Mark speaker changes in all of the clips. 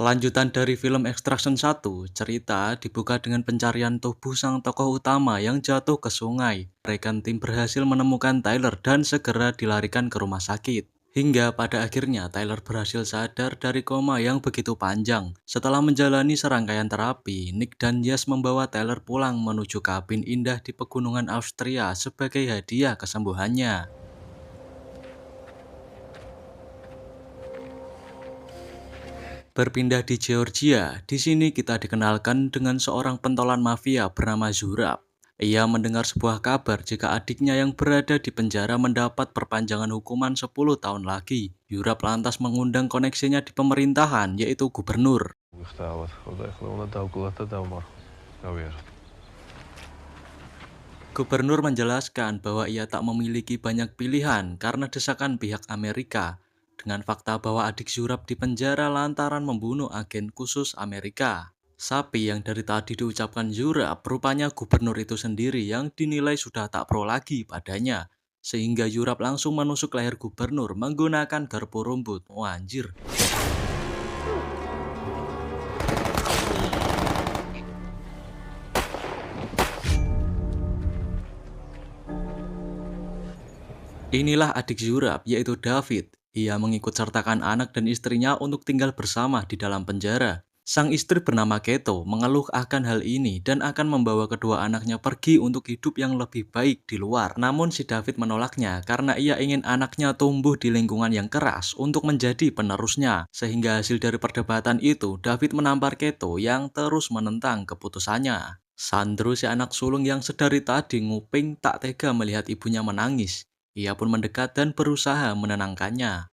Speaker 1: Lanjutan dari film Extraction 1, cerita dibuka dengan pencarian tubuh sang tokoh utama yang jatuh ke sungai. Rekan tim berhasil menemukan Tyler dan segera dilarikan ke rumah sakit. Hingga pada akhirnya Tyler berhasil sadar dari koma yang begitu panjang. Setelah menjalani serangkaian terapi, Nick dan Yas membawa Tyler pulang menuju kabin indah di pegunungan Austria sebagai hadiah kesembuhannya. Berpindah di Georgia, di sini kita dikenalkan dengan seorang pentolan mafia bernama Zurab. Ia mendengar sebuah kabar jika adiknya yang berada di penjara mendapat perpanjangan hukuman 10 tahun lagi. Zurab lantas mengundang koneksinya di pemerintahan, yaitu gubernur. Gubernur menjelaskan bahwa ia tak memiliki banyak pilihan karena desakan pihak Amerika, dengan fakta bahwa adik Zurab di penjara lantaran membunuh agen khusus Amerika. Sapi yang dari tadi diucapkan Zurab, rupanya gubernur itu sendiri yang dinilai sudah tak pro lagi padanya. Sehingga Zurab langsung menusuk leher gubernur menggunakan garpu rumput. Wah, anjir. Inilah adik Zurab, yaitu David. Ia mengikut sertakan anak dan istrinya untuk tinggal bersama di dalam penjara. Sang istri bernama Keto mengeluh akan hal ini dan akan membawa kedua anaknya pergi untuk hidup yang lebih baik di luar. Namun si David menolaknya karena ia ingin anaknya tumbuh di lingkungan yang keras untuk menjadi penerusnya. Sehingga hasil dari perdebatan itu, David menampar Keto yang terus menentang keputusannya. Sandro, si anak sulung yang sedari tadi nguping, tak tega melihat ibunya menangis. Ia pun mendekat dan berusaha menenangkannya.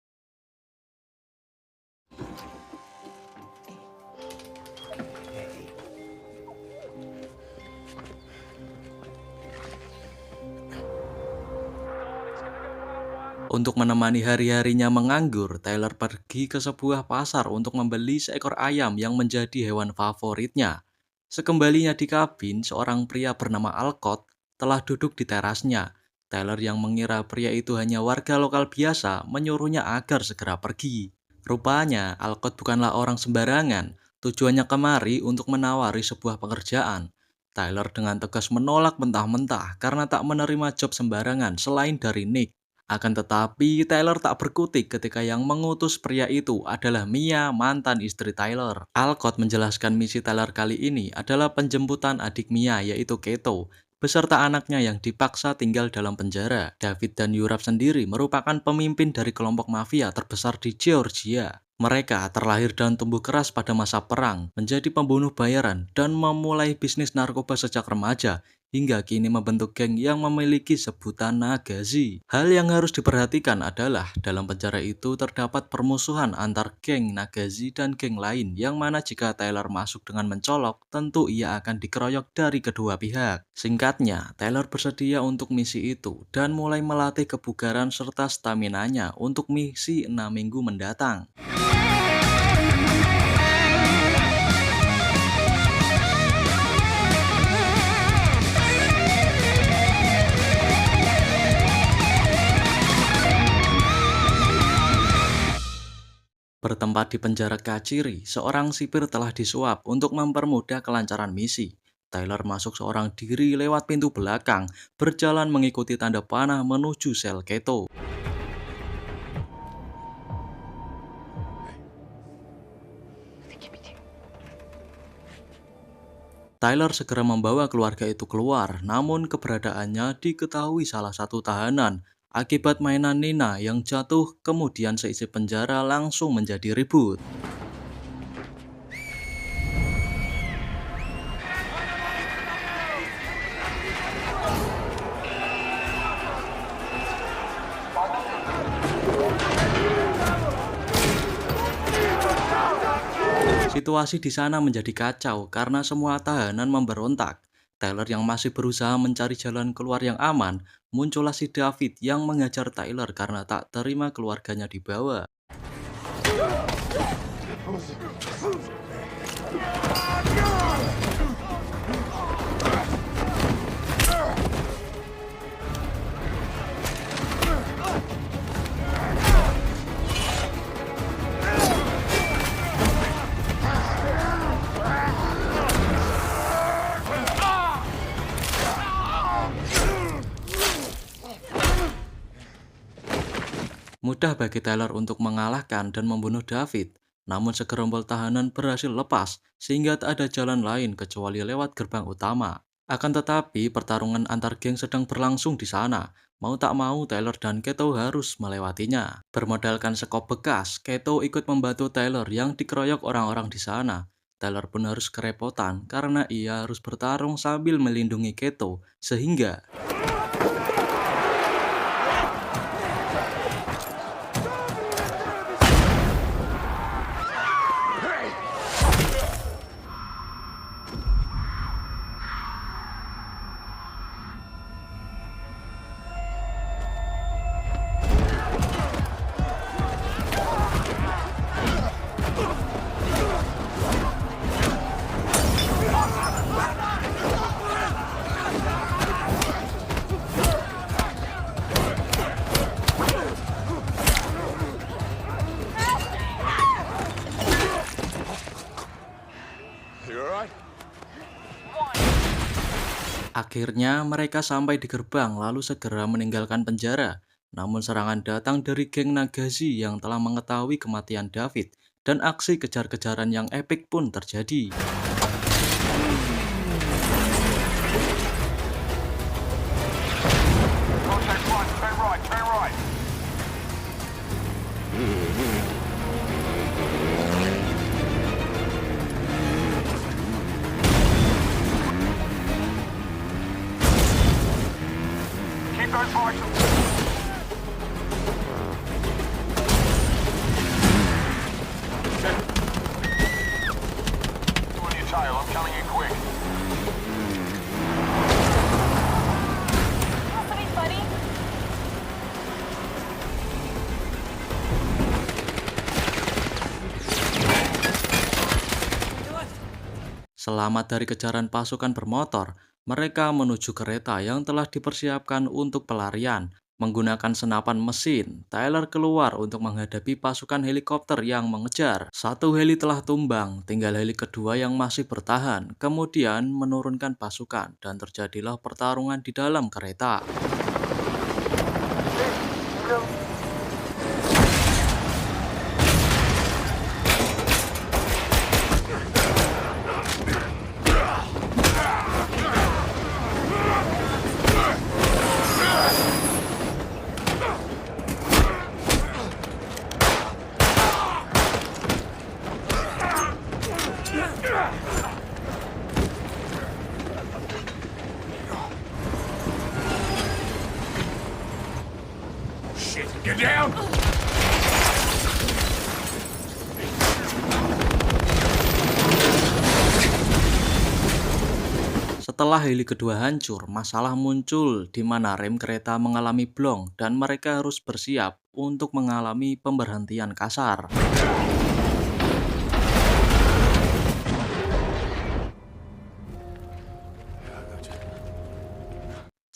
Speaker 1: Untuk menemani hari-harinya menganggur, Tyler pergi ke sebuah pasar untuk membeli seekor ayam yang menjadi hewan favoritnya. Sekembalinya di kabin, seorang pria bernama Alcott telah duduk di terasnya. Tyler yang mengira pria itu hanya warga lokal biasa menyuruhnya agar segera pergi. Rupanya, Alcott bukanlah orang sembarangan. Tujuannya kemari untuk menawari sebuah pekerjaan. Tyler dengan tegas menolak mentah-mentah karena tak menerima job sembarangan selain dari Nick. Akan tetapi, Tyler tak berkutik ketika yang mengutus pria itu adalah Mia, mantan istri Tyler. Alcott menjelaskan misi Tyler kali ini adalah penjemputan adik Mia, yaitu Keto, beserta anaknya yang dipaksa tinggal dalam penjara. David dan Yurab sendiri merupakan pemimpin dari kelompok mafia terbesar di Georgia. Mereka terlahir dan tumbuh keras pada masa perang, menjadi pembunuh bayaran, dan memulai bisnis narkoba sejak remaja, hingga kini membentuk geng yang memiliki sebutan Nagazi. Hal yang harus diperhatikan adalah dalam penjara itu terdapat permusuhan antar geng Nagazi dan geng lain, yang mana jika Tyler masuk dengan mencolok, tentu ia akan dikeroyok dari kedua pihak. Singkatnya, Tyler bersedia untuk misi itu dan mulai melatih kebugaran serta staminanya untuk misi 6 minggu mendatang. Bertempat di penjara Kaciri, seorang sipir telah disuap untuk mempermudah kelancaran misi. Tyler masuk seorang diri lewat pintu belakang, berjalan mengikuti tanda panah menuju sel Keto. Tyler segera membawa keluarga itu keluar, namun keberadaannya diketahui salah satu tahanan. Akibat mainan Nina yang jatuh, kemudian seisi penjara langsung menjadi ribut. Situasi di sana menjadi kacau karena semua tahanan memberontak. Tyler yang masih berusaha mencari jalan keluar yang aman, muncullah si David yang mengajar Tyler karena tak terima keluarganya dibawa. Mudah bagi Tyler untuk mengalahkan dan membunuh David, namun segerombol tahanan berhasil lepas sehingga tak ada jalan lain kecuali lewat gerbang utama. Akan tetapi, pertarungan antar geng sedang berlangsung di sana. Mau tak mau, Tyler dan Keto harus melewatinya. Bermodalkan sekop bekas, Keto ikut membantu Tyler yang dikeroyok orang-orang di sana. Tyler pun harus kerepotan karena ia harus bertarung sambil melindungi Keto, sehingga
Speaker 2: You alright?
Speaker 1: akhirnya mereka sampai di gerbang lalu segera meninggalkan penjara. Namun serangan datang dari geng Nagashi yang telah mengetahui kematian David dan aksi kejar-kejaran yang epik pun terjadi.
Speaker 2: Contact one, turn right, turn right. Keep those vitals. On your tail, I'm coming in quick.
Speaker 3: Something funny?
Speaker 1: Selamat dari kejaran pasukan bermotor, mereka menuju kereta yang telah dipersiapkan untuk pelarian. Menggunakan senapan mesin, Tyler keluar untuk menghadapi pasukan helikopter yang mengejar. Satu heli telah tumbang, tinggal heli kedua yang masih bertahan, kemudian menurunkan pasukan, dan terjadilah pertarungan di dalam kereta.
Speaker 2: Shit, get down!
Speaker 1: Setelah heli kedua hancur, masalah muncul di mana rem kereta mengalami blong dan mereka harus bersiap untuk mengalami pemberhentian kasar.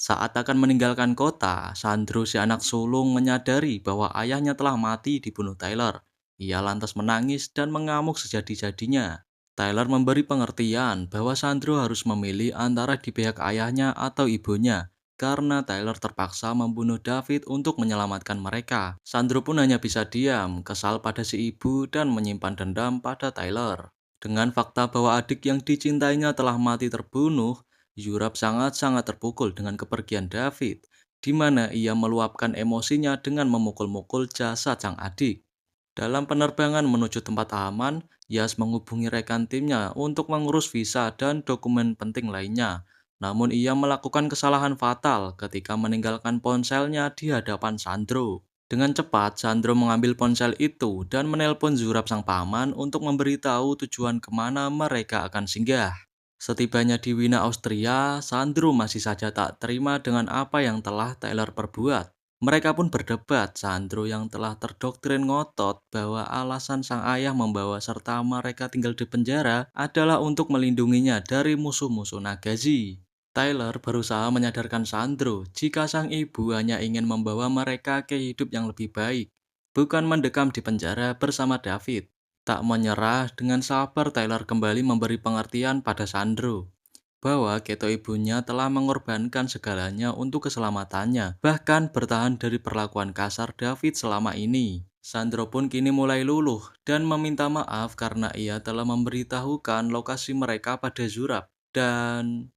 Speaker 1: Saat akan meninggalkan kota, Sandro si anak sulung menyadari bahwa ayahnya telah mati dibunuh Tyler. Ia lantas menangis dan mengamuk sejadi-jadinya. Tyler memberi pengertian bahwa Sandro harus memilih antara di pihak ayahnya atau ibunya, karena Tyler terpaksa membunuh David untuk menyelamatkan mereka. Sandro pun hanya bisa diam, kesal pada si ibu dan menyimpan dendam pada Tyler. Dengan fakta bahwa adik yang dicintainya telah mati terbunuh, Yurap sangat-sangat terpukul dengan kepergian David, di mana ia meluapkan emosinya dengan memukul-mukul jasad sang adik. Dalam penerbangan menuju tempat aman, Yas menghubungi rekan timnya untuk mengurus visa dan dokumen penting lainnya. Namun ia melakukan kesalahan fatal ketika meninggalkan ponselnya di hadapan Sandro. Dengan cepat, Sandro mengambil ponsel itu dan menelpon Zurab sang paman untuk memberitahu tujuan kemana mereka akan singgah. Setibanya di Wina, Austria, Sandro masih saja tak terima dengan apa yang telah Tyler perbuat. Mereka pun berdebat. Sandro yang telah terdoktrin ngotot bahwa alasan sang ayah membawa serta mereka tinggal di penjara adalah untuk melindunginya dari musuh-musuh Nagashi. Tyler berusaha menyadarkan Sandro jika sang ibu hanya ingin membawa mereka ke hidup yang lebih baik, bukan mendekam di penjara bersama David. Tak menyerah, dengan sabar Tyler kembali memberi pengertian pada Sandro. bahwa Keto ibunya telah mengorbankan segalanya untuk keselamatannya, bahkan bertahan dari perlakuan kasar David selama ini. Sandro pun kini mulai luluh dan meminta maaf karena ia telah memberitahukan lokasi mereka pada Zurab. Dan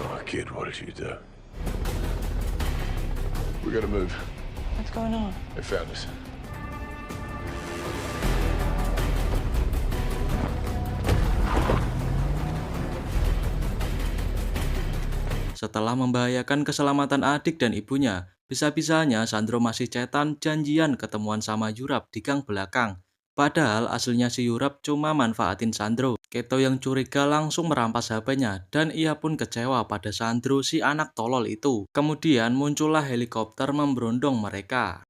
Speaker 3: Oh, kid, what did you do? We gotta move.
Speaker 4: What's going on?
Speaker 3: They found us.
Speaker 1: setelah membahayakan keselamatan adik dan ibunya, bisa-bisanya Sandro masih cetan janjian ketemuan sama Yurap di gang belakang. Padahal aslinya si Yurap cuma manfaatin Sandro. Keto yang curiga langsung merampas HP-nya dan ia pun kecewa pada Sandro si anak tolol itu. Kemudian muncullah helikopter memberondong mereka.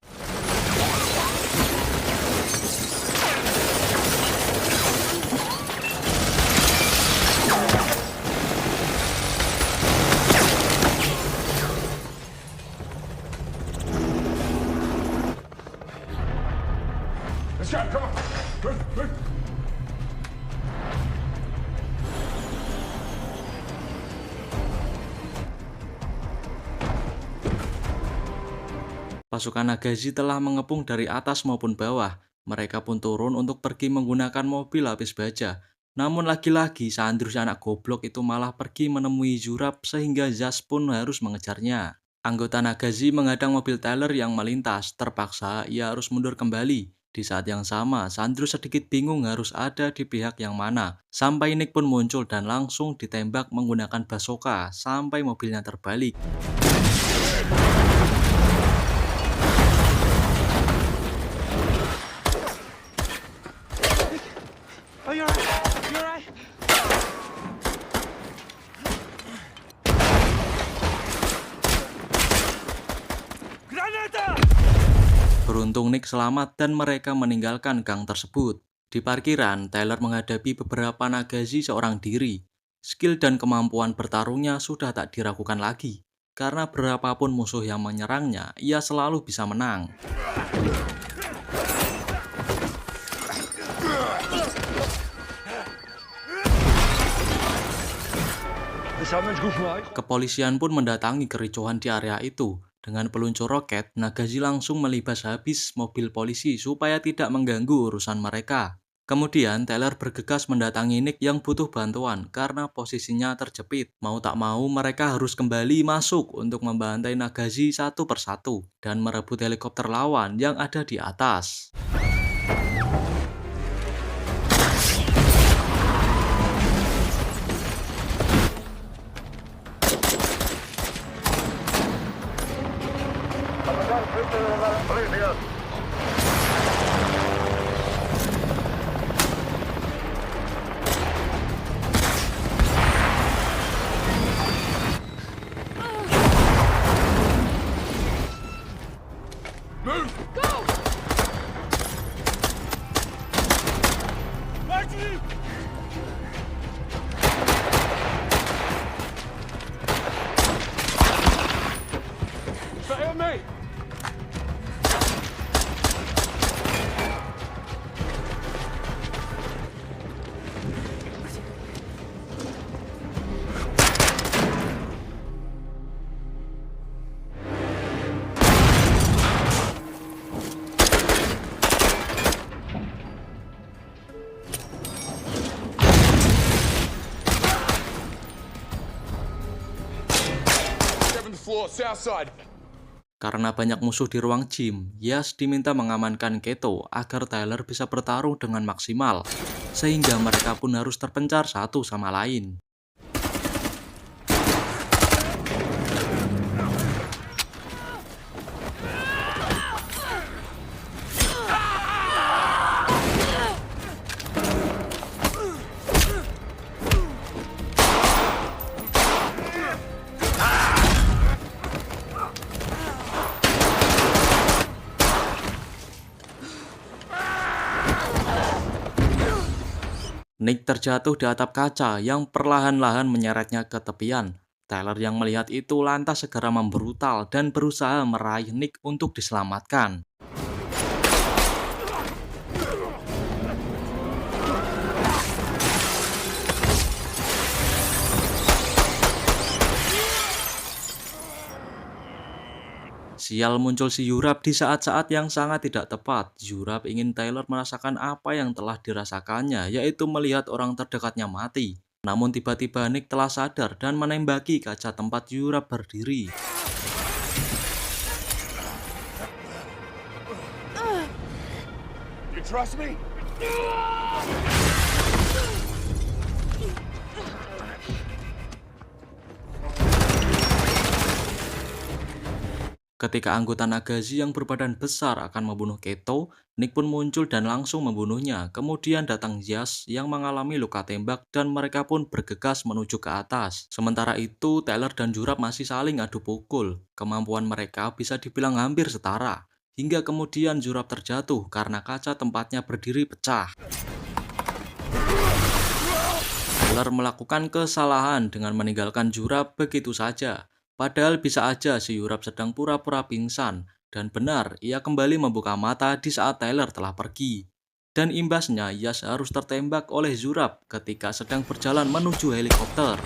Speaker 2: Let's go, come on. Move, move.
Speaker 1: Pasukan Nagazi telah mengepung dari atas maupun bawah. Mereka pun turun untuk pergi menggunakan mobil lapis baja. Namun lagi-lagi Sandro si anak goblok itu malah pergi menemui Zurab sehingga Zaz pun harus mengejarnya. Anggota Nagazi menghadang mobil Tyler yang melintas. Terpaksa ia harus mundur kembali. Di saat yang sama, Sandro sedikit bingung harus ada di pihak yang mana. Sampai Nick pun muncul dan langsung ditembak menggunakan basoka sampai mobilnya terbalik.
Speaker 4: Oh, you're right. You're right. Granada!
Speaker 1: Beruntung Nick selamat dan mereka meninggalkan gang tersebut. Di parkiran, Tyler menghadapi beberapa Nagazi seorang diri. Skill dan kemampuan bertarungnya sudah tak diragukan lagi. Karena berapapun musuh yang menyerangnya, ia selalu bisa menang. Kepolisian pun mendatangi kericuhan di area itu. Dengan peluncur roket, Nagazi langsung melibas habis mobil polisi supaya tidak mengganggu urusan mereka. Kemudian, Tyler bergegas mendatangi Nick yang butuh bantuan karena posisinya terjepit. Mau tak mau, mereka harus kembali masuk untuk membantai Nagazi satu persatu dan merebut helikopter lawan yang ada di atas.
Speaker 2: Stay on me. Seventh floor, south side.
Speaker 1: Karena banyak musuh di ruang gym, Yas diminta mengamankan Keto agar Tyler bisa bertarung dengan maksimal, sehingga mereka pun harus terpencar satu sama lain. Nick terjatuh di atap kaca yang perlahan-lahan menyeretnya ke tepian. Tyler yang melihat itu lantas segera membrutal dan berusaha meraih Nick untuk diselamatkan. Sial muncul si Yurap di saat-saat yang sangat tidak tepat. Yurap ingin Tyler merasakan apa yang telah dirasakannya, yaitu melihat orang terdekatnya mati. Namun tiba-tiba Nick telah sadar dan menembaki kaca tempat Yurap berdiri.
Speaker 2: You trust me?
Speaker 1: Ketika anggota Nagashi yang berbadan besar akan membunuh Keto, Nick pun muncul dan langsung membunuhnya. Kemudian datang Yas yang mengalami luka tembak dan mereka pun bergegas menuju ke atas. Sementara itu, Tyler dan Yurap masih saling adu pukul. Kemampuan mereka bisa dibilang hampir setara. Hingga kemudian Yurap terjatuh karena kaca tempatnya berdiri pecah. Tyler melakukan kesalahan dengan meninggalkan Yurap begitu saja. Padahal bisa aja si Yurap sedang pura-pura pingsan, dan benar ia kembali membuka mata di saat Tyler telah pergi. Dan imbasnya Yas harus tertembak oleh Yurap ketika sedang berjalan menuju helikopter.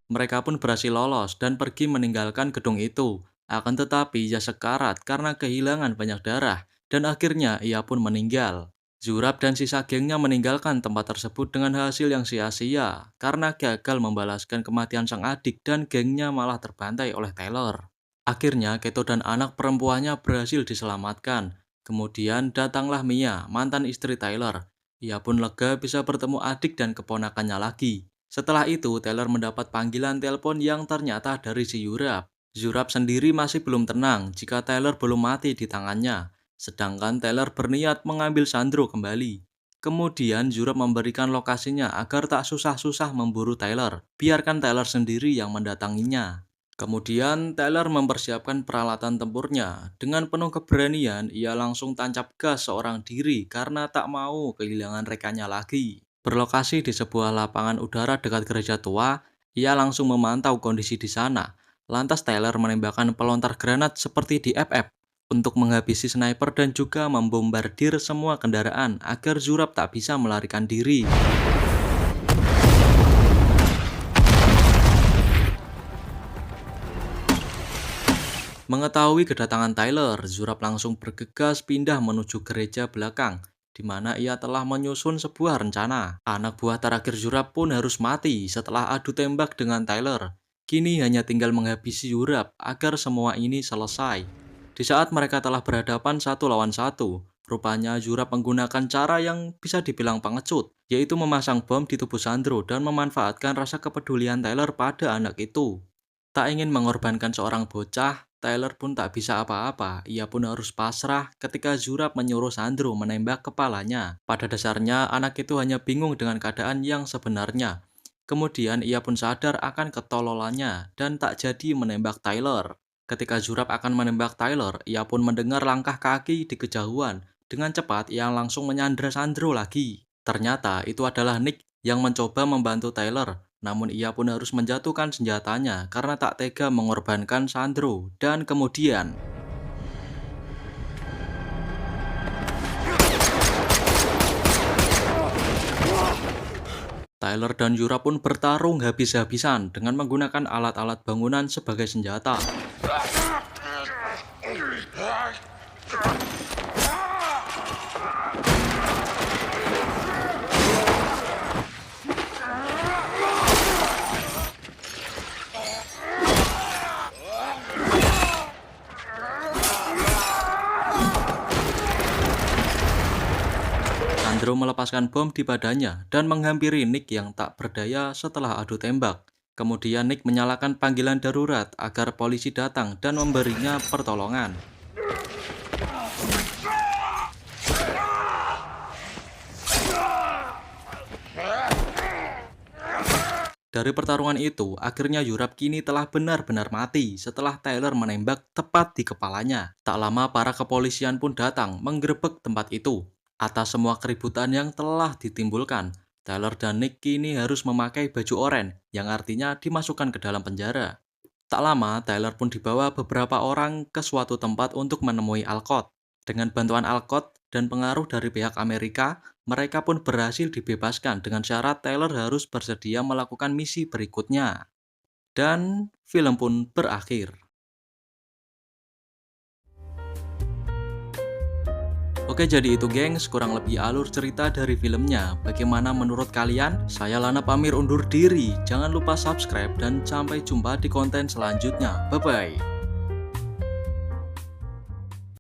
Speaker 1: Mereka pun berhasil lolos dan pergi meninggalkan gedung itu. Akan tetapi ia sekarat karena kehilangan banyak darah dan akhirnya ia pun meninggal. Yurap dan sisa gengnya meninggalkan tempat tersebut dengan hasil yang sia-sia karena gagal membalaskan kematian sang adik dan gengnya malah terbantai oleh Tyler. Akhirnya Keto dan anak perempuannya berhasil diselamatkan. Kemudian datanglah Mia, mantan istri Tyler. Ia pun lega bisa bertemu adik dan keponakannya lagi. Setelah itu, Tyler mendapat panggilan telepon yang ternyata dari si Yurap. Yurap sendiri masih belum tenang jika Tyler belum mati di tangannya. Sedangkan Tyler berniat mengambil Sandro kembali. Kemudian Yurap memberikan lokasinya agar tak susah-susah memburu Tyler. Biarkan Tyler sendiri yang mendatanginya. Kemudian Tyler mempersiapkan peralatan tempurnya. Dengan penuh keberanian, ia langsung tancap gas seorang diri karena tak mau kehilangan rekannya lagi. Berlokasi di sebuah lapangan udara dekat gereja tua, ia langsung memantau kondisi di sana. Lantas Tyler menembakkan pelontar granat seperti di FF untuk menghabisi sniper dan juga membombardir semua kendaraan agar Yurap tak bisa melarikan diri. Mengetahui kedatangan Tyler, Yurap langsung bergegas pindah menuju gereja belakang, di mana ia telah menyusun sebuah rencana. Anak buah terakhir Yurap pun harus mati setelah adu tembak dengan Tyler. Kini hanya tinggal menghabisi Yurap agar semua ini selesai. Di saat mereka telah berhadapan satu lawan satu, rupanya Yurap menggunakan cara yang bisa dibilang pengecut, yaitu memasang bom di tubuh Sandro dan memanfaatkan rasa kepedulian Tyler pada anak itu. Tak ingin mengorbankan seorang bocah, Tyler pun tak bisa apa-apa. Ia pun harus pasrah ketika Yurap menyuruh Sandro menembak kepalanya. Pada dasarnya, anak itu hanya bingung dengan keadaan yang sebenarnya. Kemudian ia pun sadar akan ketololannya dan tak jadi menembak Tyler. Ketika Yurap akan menembak Tyler, ia pun mendengar langkah kaki di kejauhan. Dengan cepat, ia langsung menyandra Sandro lagi. Ternyata itu adalah Nick yang mencoba membantu Tyler. Namun ia pun harus menjatuhkan senjatanya karena tak tega mengorbankan Sandro. Dan kemudian Tyler dan Yurap pun bertarung habis-habisan dengan menggunakan alat-alat bangunan sebagai senjata. Sandro melepaskan bom di badannya dan menghampiri Nick yang tak berdaya setelah adu tembak. Kemudian Nick menyalakan panggilan darurat agar polisi datang dan memberinya pertolongan. Dari pertarungan itu, akhirnya Yurap kini telah benar-benar mati setelah Tyler menembak tepat di kepalanya. Tak lama para kepolisian pun datang menggerebek tempat itu. Atas semua keributan yang telah ditimbulkan, Tyler dan Nick kini harus memakai baju oranye yang artinya dimasukkan ke dalam penjara. Tak lama, Tyler pun dibawa beberapa orang ke suatu tempat untuk menemui Alcott. Dengan bantuan Alcott, dan pengaruh dari pihak Amerika, mereka pun berhasil dibebaskan dengan syarat Taylor harus bersedia melakukan misi berikutnya. Dan film pun berakhir. Oke, jadi itu gengs, kurang lebih alur cerita dari filmnya. Bagaimana menurut kalian? Saya Lana pamir undur diri. Jangan lupa subscribe dan sampai jumpa di konten selanjutnya. Bye-bye.